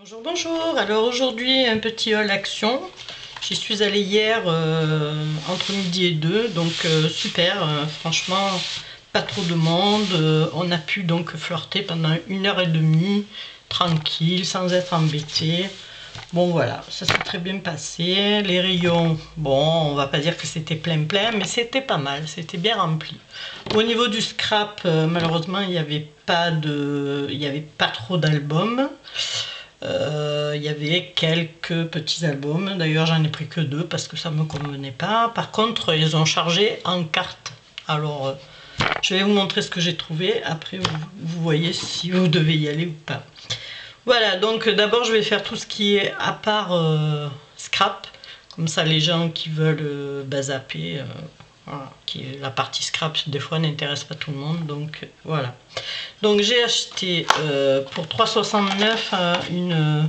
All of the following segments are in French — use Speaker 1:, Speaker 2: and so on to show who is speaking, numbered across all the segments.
Speaker 1: Bonjour, bonjour. Alors aujourd'hui un petit haul action. J'y suis allée hier entre midi et 2, donc super, franchement pas trop de monde. On a pu donc flirter pendant 1h30 tranquille, sans être embêté. Bon voilà, ça s'est très bien passé. Les rayons, bon, on va pas dire que c'était plein, mais c'était pas mal, c'était bien rempli. Au niveau du scrap, malheureusement, il n'y avait pas trop d'albums. Il y avait quelques petits albums, d'ailleurs j'en ai pris que 2 parce que ça me convenait pas. Par contre, ils ont chargé en carte. Alors, je vais vous montrer ce que j'ai trouvé. Après, vous voyez si vous devez y aller ou pas. Voilà, donc d'abord je vais faire tout ce qui est à part scrap. Comme ça, les gens qui veulent zapper, voilà, la partie scrap, des fois, n'intéresse pas tout le monde. Donc, voilà. Donc, j'ai acheté pour 3,69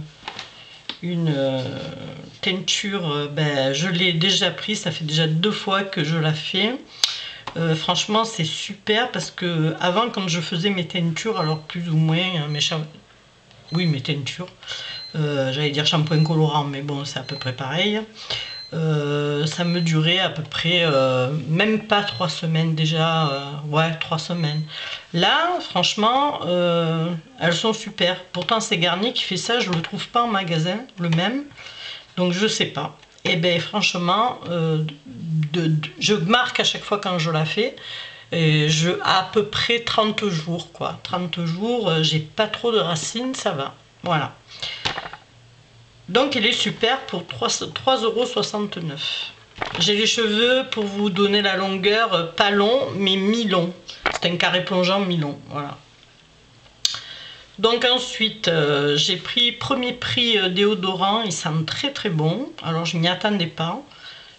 Speaker 1: une teinture. Ben, je l'ai déjà pris, ça fait déjà 2 fois que je la fais. Franchement, c'est super parce que avant, quand je faisais mes teintures, alors plus ou moins, mes teintures, j'allais dire shampoing colorant, mais bon, c'est à peu près pareil. Ça me durait à peu près même pas 3 semaines déjà, ouais, 3 semaines. Là franchement elles sont super, pourtant c'est Garnier qui fait ça, je le trouve pas en magasin le même, donc je sais pas. Et ben franchement je marque à chaque fois quand je la fais, et à peu près 30 jours quoi, 30 jours, j'ai pas trop de racines, ça va, voilà. Donc il est super pour 3,69 €. J'ai les cheveux, pour vous donner la longueur, pas long mais mi-long. C'est un carré plongeant mi-long, voilà. Donc ensuite j'ai pris premier prix déodorant, il sent très très bon. Alors je m'y attendais pas.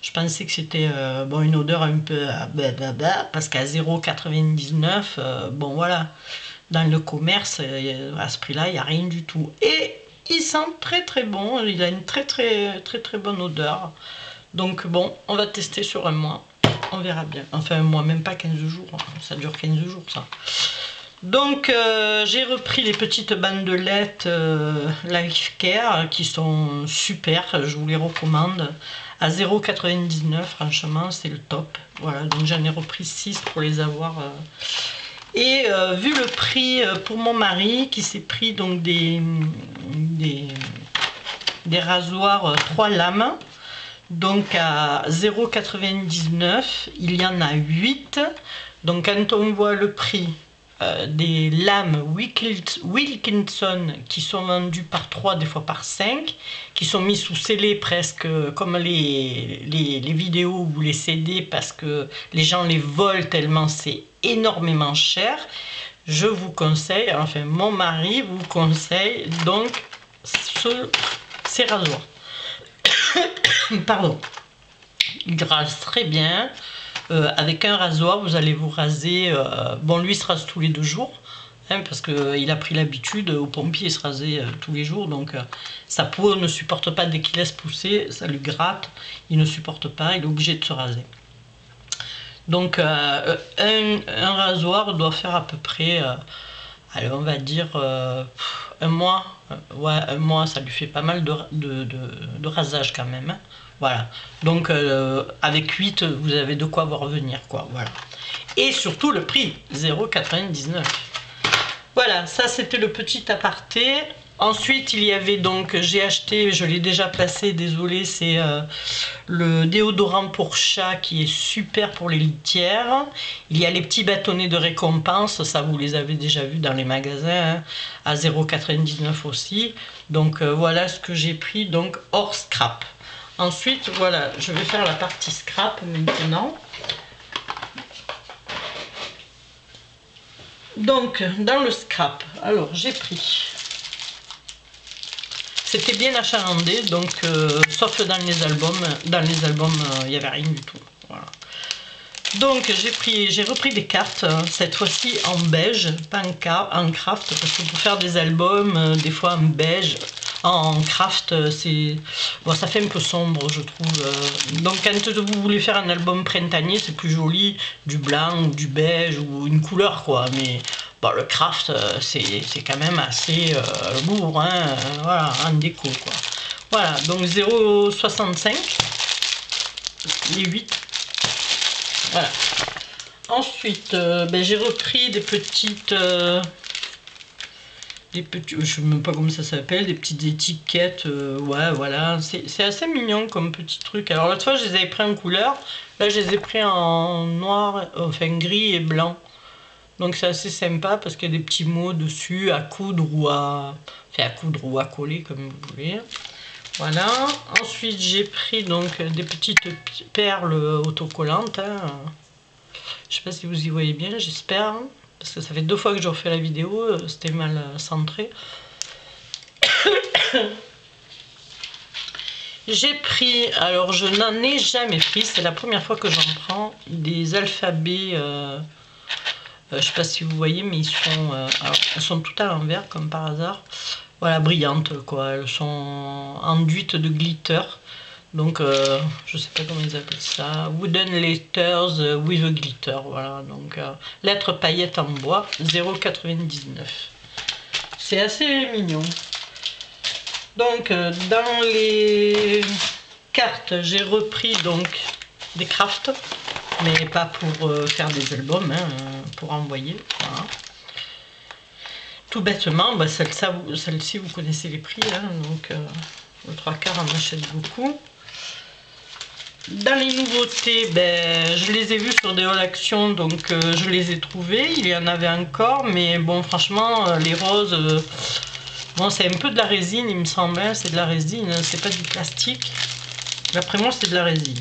Speaker 1: Je pensais que c'était bon, une odeur un peu parce qu'à 0,99 €, bon voilà, dans le commerce à ce prix là il n'y a rien du tout. Et il sent très très bon, il a une très bonne odeur. Donc bon, on va tester sur un mois, on verra bien. Enfin un mois, même pas 15 jours, ça dure 15 jours ça. Donc j'ai repris les petites bandelettes Life Care qui sont super, je vous les recommande. À 0,99 €, franchement c'est le top. Voilà, donc j'en ai repris 6 pour les avoir. Et vu le prix pour mon mari qui s'est pris donc des rasoirs 3 lames, donc à 0,99 €, il y en a 8. Donc quand on voit le prix des lames Wilkinson qui sont vendues par 3, des fois par 5, qui sont mis sous scellé presque comme les vidéos ou les CD, parce que les gens les volent tellement c'est énormément cher, je vous conseille, enfin mon mari vous conseille donc ces rasoirs. Pardon, il rase très bien. Avec un rasoir vous allez vous raser, bon lui il se rase tous les 2 jours, hein, parce qu'il a pris l'habitude au pompier, il se rasait tous les jours, donc sa peau ne supporte pas, dès qu'il laisse pousser ça lui gratte, il ne supporte pas, il est obligé de se raser. Donc un rasoir doit faire à peu près, allez, on va dire un mois, ouais, un mois, ça lui fait pas mal de rasage quand même, hein. Voilà, donc avec 8 vous avez de quoi vous revenir quoi, voilà. Et surtout le prix 0,99 €. Voilà, ça c'était le petit aparté. Ensuite il y avait donc, j'ai acheté, je l'ai déjà placé, désolé, c'est le déodorant pour chat qui est super pour les litières. Il y a les petits bâtonnets de récompense, ça vous les avez déjà vus dans les magasins, hein, à 0,99 € aussi. Donc voilà ce que j'ai pris, donc hors scrap. Ensuite voilà, je vais faire la partie scrap maintenant. Donc dans le scrap, alors j'ai pris, c'était bien achalandé, donc sauf dans les albums il n'y avait rien du tout, voilà. Donc j'ai repris des cartes, cette fois-ci en beige, pas en craft, parce que pour faire des albums, des fois en beige, en craft, c'est bon, ça fait un peu sombre je trouve. Donc quand vous voulez faire un album printanier, c'est plus joli, du blanc ou du beige ou une couleur quoi, mais Bon, le craft, c'est quand même assez lourd, hein, voilà, en déco, quoi. Voilà, donc 0,65, les 8. Voilà. Ensuite, ben, j'ai repris des petites... je sais même pas comment ça s'appelle, des petites étiquettes, ouais, voilà, c'est assez mignon comme petit truc. Alors l'autre fois, je les avais pris en couleur, là, je les ai pris en noir, enfin gris et blanc. Donc c'est assez sympa parce qu'il y a des petits mots dessus, à coudre ou à... Enfin, à coudre ou à coller, comme vous voulez. Voilà. Ensuite, j'ai pris donc des petites perles autocollantes, hein. Je sais pas si vous y voyez bien, j'espère, hein, parce que ça fait 2 fois que je refais la vidéo, c'était mal centré. J'ai pris, alors je n'en ai jamais pris, c'est la première fois que j'en prends, des alphabets, je sais pas si vous voyez, mais elles sont tout à l'envers comme par hasard. Voilà, brillantes quoi, elles sont enduites de glitter. Donc, je sais pas comment ils appellent ça. Wooden letters with a glitter. Voilà, donc lettres paillettes en bois, 0,99. C'est assez mignon. Donc, dans les cartes, j'ai repris donc des crafts, mais pas pour faire des albums, hein, pour envoyer. Voilà. Tout bêtement, bah, celle-ci, vous connaissez les prix, hein, donc le 3/4 en achète beaucoup. Dans les nouveautés, ben, je les ai vues sur des All Action, donc je les ai trouvées. Il y en avait encore, mais bon, franchement, les roses, bon, c'est un peu de la résine, il me semble. Hein, c'est de la résine, hein, c'est pas du plastique. D'après moi, c'est de la résine.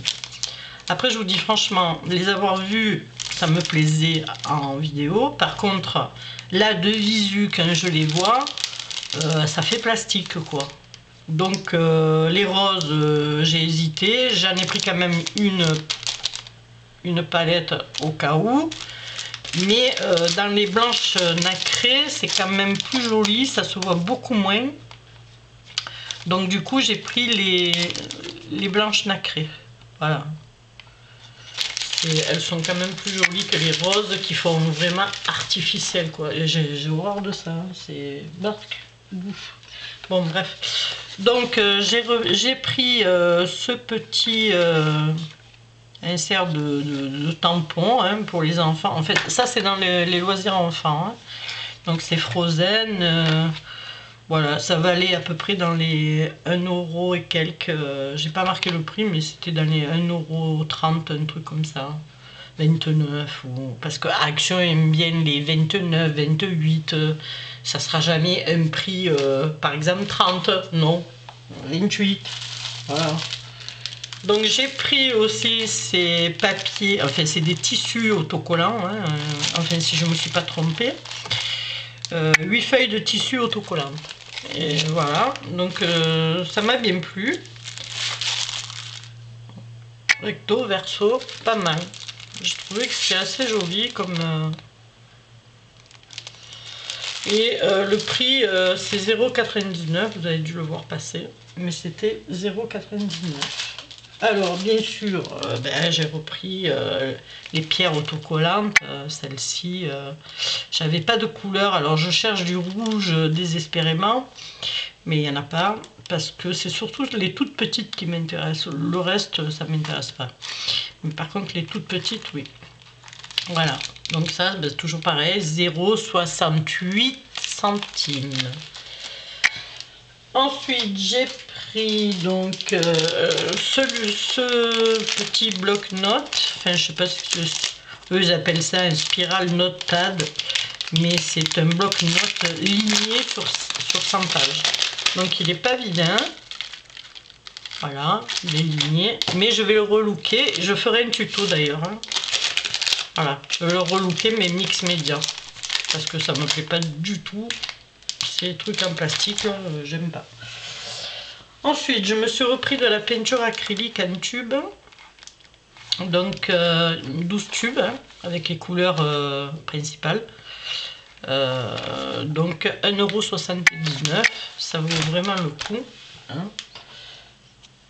Speaker 1: Après, je vous dis franchement, les avoir vus, ça me plaisait en vidéo. Par contre, là, de visu, quand je les vois, ça fait plastique, quoi. Donc les roses, j'ai hésité, j'en ai pris quand même une palette au cas où, mais dans les blanches nacrées, c'est quand même plus joli, ça se voit beaucoup moins. Donc du coup, j'ai pris les blanches nacrées, voilà. Elles sont quand même plus jolies que les roses qui font vraiment artificielles, quoi. J'ai horreur de ça, c'est barque. Bon, bref. Donc, j'ai pris ce petit insert de tampon, hein, pour les enfants. En fait, ça, c'est dans les loisirs enfants, hein. Donc, c'est Frozen. Voilà, ça valait à peu près dans les 1 € et quelques. J'ai pas marqué le prix, mais c'était dans les 1,30 €, un truc comme ça. 29, parce que Action aime bien les 29, 28, ça sera jamais un prix, par exemple 30, non, 28, voilà. Donc j'ai pris aussi ces papiers, enfin c'est des tissus autocollants, hein, enfin si je me suis pas trompée, 8 feuilles de tissu autocollants. Et voilà, donc ça m'a bien plu. Recto, verso, pas mal. Je trouvais que c'était assez joli comme... Et le prix, c'est 0,99, vous avez dû le voir passer, mais c'était 0,99. Alors, bien sûr, ben, j'ai repris les pierres autocollantes, celle-ci. J'avais pas de couleur, alors je cherche du rouge désespérément, mais il n'y en a pas, parce que c'est surtout les toutes petites qui m'intéressent. Le reste, ça ne m'intéresse pas. Mais par contre, les toutes petites, oui. Voilà, donc ça, ben, toujours pareil, 0,68 centimes. Ensuite, j'ai pris donc ce petit bloc-notes. Enfin, je sais pas si eux ils appellent ça un spiral notepad, mais c'est un bloc-notes ligné sur 100 pages. Donc il n'est pas vilain. Voilà, il est ligné. Mais je vais le relooker. Je ferai un tuto d'ailleurs, hein. Voilà, je vais le relooker mais mix média. Parce que ça me plaît pas du tout. Ces trucs en plastique, j'aime pas. Ensuite, je me suis repris de la peinture acrylique en tube. Donc 12 tubes, hein, avec les couleurs principales. Donc 1,79 €. Ça vaut vraiment le coup, hein.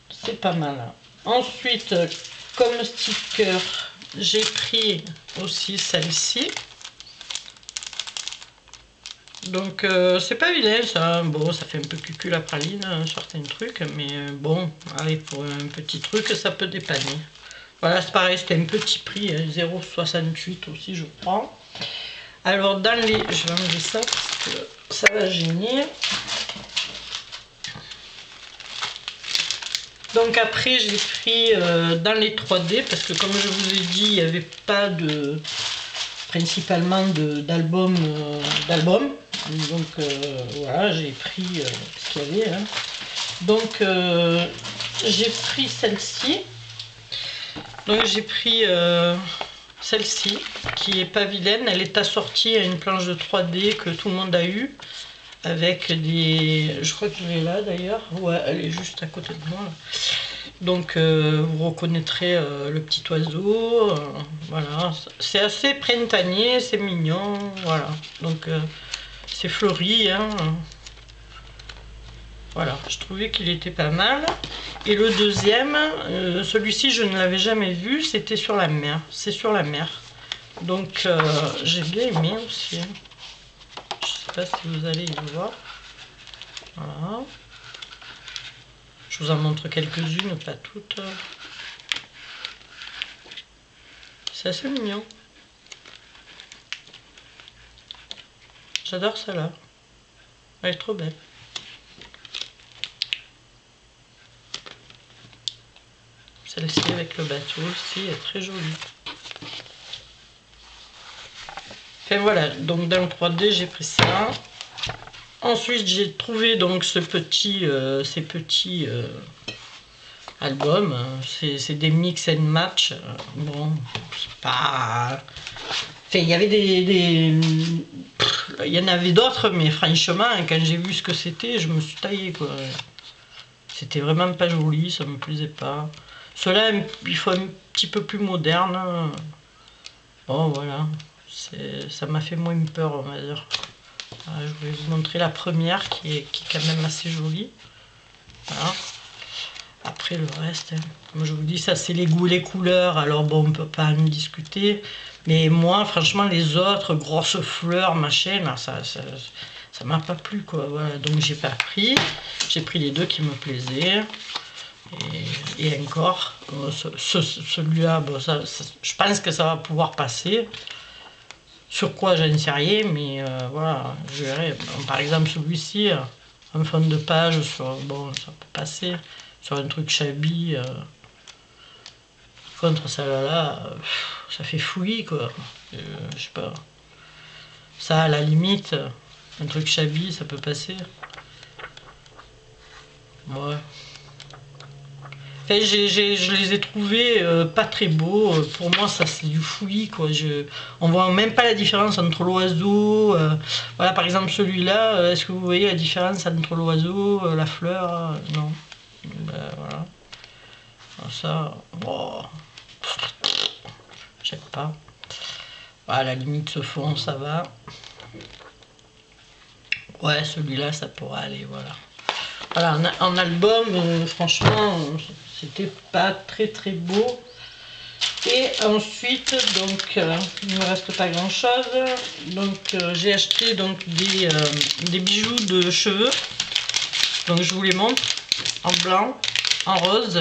Speaker 1: C'est pas mal, hein. Ensuite, comme sticker, j'ai pris aussi celle-ci. Donc c'est pas vilain ça, bon ça fait un peu cucul la praline, certains trucs, mais bon, allez, pour un petit truc ça peut dépanner. Voilà, c'est pareil, c'était un petit prix, 0,68 aussi je prends. Alors dans les... je vais enlever ça parce que ça va gêner. Donc après j'ai pris dans les 3D, parce que comme je vous ai dit, il n'y avait pas de... principalement d'albums. Donc voilà, j'ai pris ce qu'il y avait. Hein. Donc j'ai pris celle-ci. Donc j'ai pris celle-ci, qui est pas vilaine. Elle est assortie à une planche de 3D que tout le monde a eu. Avec des... je crois que je l'ai là d'ailleurs. Ouais, elle est juste à côté de moi. Là. Donc vous reconnaîtrez le petit oiseau. Voilà, c'est assez printanier, c'est mignon. Voilà, donc c'est fleuri. Hein. Voilà, je trouvais qu'il était pas mal. Et le deuxième, celui-ci je ne l'avais jamais vu, c'était sur la mer. C'est sur la mer. Donc j'ai bien aimé aussi. Je sais pas si vous allez y voir. Voilà. Je vous en montre quelques-unes, pas toutes. C'est assez mignon. J'adore celle-là. Elle est trop belle. Celle-ci avec le bateau aussi est très jolie. Enfin voilà, donc dans le 3D j'ai pris ça. Ensuite j'ai trouvé donc ces petits albums. C'est des mix and match. Bon, c'est pas... Enfin, il y avait il y en avait d'autres, mais franchement, quand j'ai vu ce que c'était, je me suis taillé quoi. C'était vraiment pas joli, ça me plaisait pas. Ceux-là, il faut un petit peu plus moderne. Bon, voilà. Ça m'a fait moins peur, on va dire. Voilà, je vais vous montrer la première qui est quand même assez jolie. Voilà. Après, le reste, hein. Comme je vous dis, ça c'est les goûts et les couleurs. Alors bon, on peut pas en discuter. Mais moi, franchement, les autres, grosses fleurs, machin, là, ça m'a pas plu, quoi. Voilà, donc j'ai pas pris. J'ai pris les deux qui me plaisaient. Et encore, celui-là, bon, je pense que ça va pouvoir passer. Sur quoi, j'en sais rien, mais voilà, je verrai. Bon, par exemple, celui-ci, un fond de page, bon, ça peut passer. Sur un truc shabby. Contre celle-là, ça fait fouillis, quoi. Je sais pas. Ça, à la limite, un truc shabby, ça peut passer. Ouais. Je les ai trouvés pas très beaux. Pour moi, ça c'est du fouillis, quoi. On voit même pas la différence entre l'oiseau. Voilà, par exemple celui-là. Est-ce que vous voyez la différence entre l'oiseau, la fleur? Non. Ben, voilà. Alors ça, oh, j'aime pas. Voilà, à la limite ce fond, ça va. Ouais, celui-là, ça pourra aller, voilà. Voilà, en album, franchement, c'était pas très très beau. Et ensuite, donc, il ne me reste pas grand chose. Donc, j'ai acheté donc des bijoux de cheveux. Donc, je vous les montre en blanc, en rose.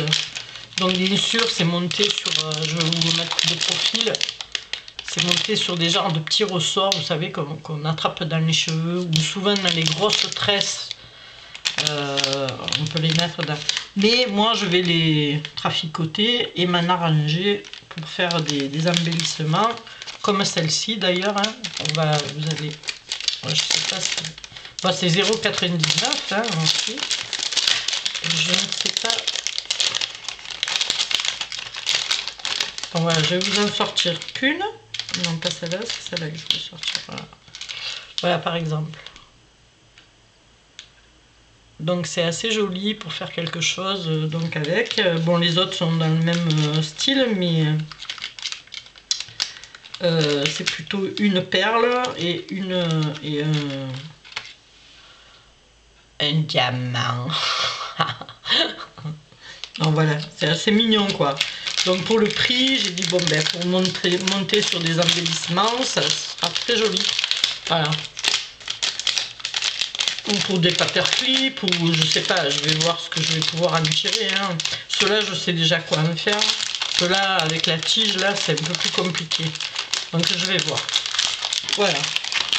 Speaker 1: Donc, bien sûr, c'est monté sur. Je vais vous mettre de profil. C'est monté sur des genres de petits ressorts, vous savez, qu'on attrape dans les cheveux ou souvent dans les grosses tresses. On peut les mettre dans... Mais moi je vais les traficoter et m'en arranger pour faire des embellissements comme celle-ci d'ailleurs, hein. Vous allez, je sais pas si... Bon, c'est 0,99 hein, ensuite. Je ne sais pas. Bon, voilà, je vais vous en sortir qu'une. Non, pas celle-là, c'est celle-là que je vais sortir. Voilà, voilà par exemple. Donc c'est assez joli pour faire quelque chose donc avec. Bon, les autres sont dans le même style, mais c'est plutôt une perle et un diamant. Donc voilà, c'est assez mignon quoi. Donc pour le prix, j'ai dit bon ben pour monter sur des embellissements, ça sera très joli. Voilà. ou pour des paperclips, ou je sais pas, je vais voir ce que je vais pouvoir en tirer. Hein. Ceux-là, je sais déjà quoi en faire. Ceux-là, avec la tige, là, c'est un peu plus compliqué. Donc je vais voir. Voilà.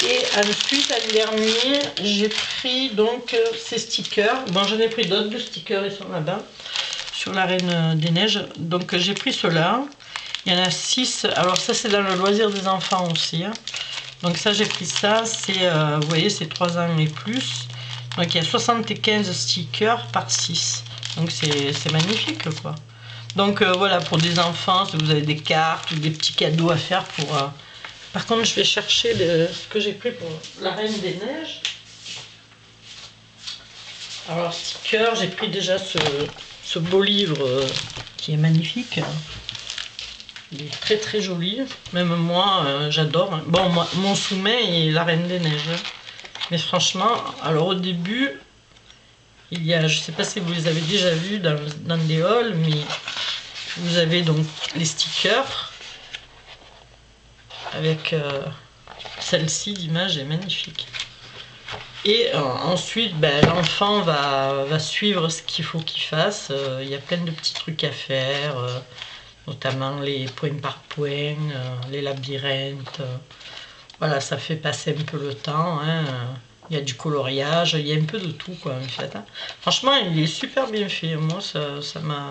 Speaker 1: Et ensuite, en dernier, j'ai pris donc ces stickers. Bon, j'en ai pris d'autres de stickers, ils sont là-bas, sur la Reine des Neiges. Donc j'ai pris ceux-là. Il y en a 6. Alors ça, c'est dans le loisir des enfants aussi. Hein. Donc ça, j'ai pris ça. C'est, vous voyez, c'est 3 ans et plus. Donc il y a 75 stickers par 6. Donc c'est magnifique, quoi. Donc voilà, pour des enfants, si vous avez des cartes ou des petits cadeaux à faire pour... Par contre, je vais chercher ce que j'ai pris pour la Reine des Neiges. Alors, sticker, j'ai pris déjà ce beau livre qui est magnifique. Il est très très joli. Même moi, j'adore. Bon, moi, mon soumet est la Reine des Neiges. Mais franchement, alors au début, il y a, je ne sais pas si vous les avez déjà vus dans des hauls, mais vous avez donc les stickers. Avec celle-ci, l'image est magnifique. Et ensuite, ben, l'enfant va suivre ce qu'il faut qu'il fasse. Il y a plein de petits trucs à faire, notamment les points par points, les labyrinthes. Voilà, ça fait passer un peu le temps. Hein. Il y a du coloriage, il y a un peu de tout, quoi, en fait. Hein. Franchement, il est super bien fait. Moi, ça m'a...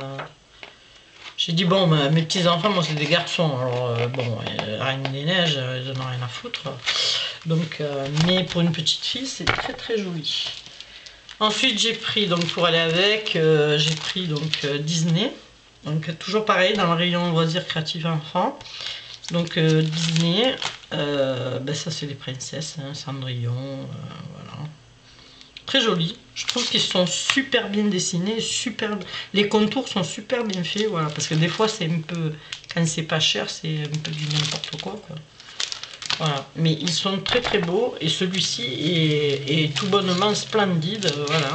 Speaker 1: J'ai dit, bon, mes petits-enfants, moi, c'est des garçons. Alors, bon, Reine des Neiges, ils en ont rien à foutre. Donc, mais pour une petite fille, c'est très, très joli. Ensuite, j'ai pris, donc, pour aller avec, j'ai pris, donc, Disney. Donc, toujours pareil, dans le rayon loisirs créatifs enfants. Donc, Disney, ben, ça, c'est les princesses, hein, Cendrillon, voilà. Très joli. Je trouve qu'ils sont super bien dessinés, super... les contours sont super bien faits, voilà, parce que des fois c'est un peu, quand c'est pas cher, c'est un peu du n'importe quoi, quoi. Voilà, mais ils sont très très beaux et celui-ci est tout bonnement splendide, voilà.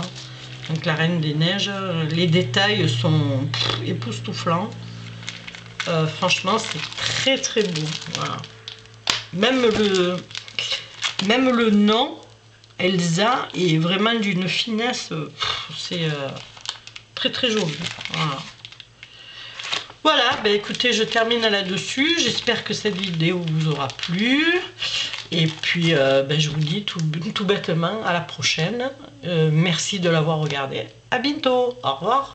Speaker 1: Donc la Reine des Neiges, les détails sont époustouflants. Franchement, c'est très très beau, voilà. Même le nom. Elsa est vraiment d'une finesse, c'est très très joli. Voilà. Voilà, ben écoutez, je termine là-dessus. J'espère que cette vidéo vous aura plu. Et puis, ben, je vous dis tout bêtement à la prochaine. Merci de l'avoir regardé. À bientôt. Au revoir.